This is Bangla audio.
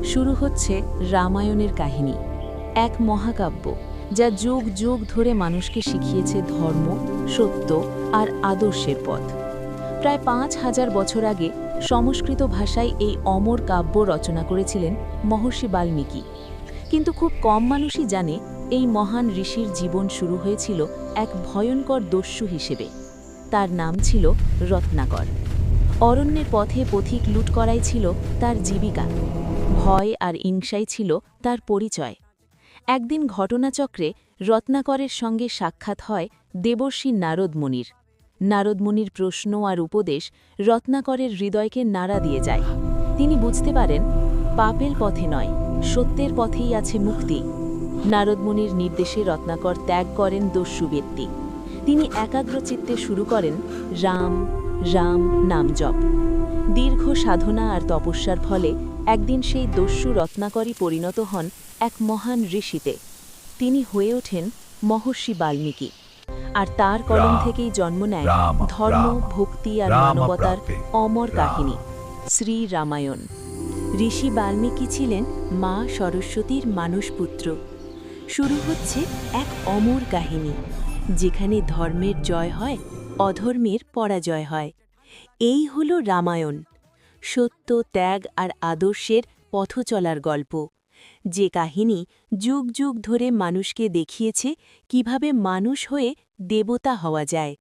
শুরু হচ্ছে রামায়ণের কাহিনী, এক মহাকাব্য যা যুগ যুগ ধরে মানুষকে শিখিয়েছে ধর্ম, সত্য আর আদর্শের পথ। প্রায় ৫,০০০ বছর আগে সংস্কৃত ভাষায় এই অমর কাব্য রচনা করেছিলেন মহর্ষি বাল্মীকি। কিন্তু খুব কম মানুষই জানে এই মহান ঋষির জীবন শুরু হয়েছিল এক ভয়ঙ্কর দস্যু হিসেবে। তার নাম ছিল রত্নাকর। অরণ্যের পথে পথিক লুট করাই ছিল তার জীবিকা। ভয় আর হিংসাই ছিল তার পরিচয়। একদিন ঘটনাচক্রে রত্নাকরের সঙ্গে সাক্ষাৎ হয় দেবর্ষি নারদ মুনির। নারদ মুনির প্রশ্ন আর উপদেশ রত্নাকরের হৃদয়কে নাড়া দিয়ে যায়। তিনি বুঝতে পারেন, পাপের পথে নয়, সত্যের পথেই আছে মুক্তি। নারদ মুনির নির্দেশে রত্নাকর ত্যাগ করেন দস্যুবৃত্তি। তিনি একাগ্রচিত্তে শুরু করেন রাম রাম নাম জপ। দীর্ঘ সাধনা আর তপস্যার ফলে একদিন সেই দস্যু রত্নাকরই পরিণত হন এক মহান ঋষিতে। তিনি হয়ে ওঠেন মহর্ষি বাল্মীকি। আর তার কলম থেকেই জন্ম নেয় ধর্ম, ভক্তি আর মানবতার অমর কাহিনী, শ্রী রামায়ণ। ঋষি বাল্মীকি ছিলেন মা সরস্বতীর মানসপুত্র। শুরু হচ্ছে এক অমর কাহিনী, যেখানে ধর্মের জয় হয়, অধর্মের পরাজয় হয়। এই হল রামায়ণ, সত্য, ত্যাগ আর আদর্শের পথ চলার গল্প, যে কাহিনী যুগ যুগ ধরে মানুষকে দেখিয়েছে কিভাবে মানুষ হয়ে দেবতা হওয়া যায়।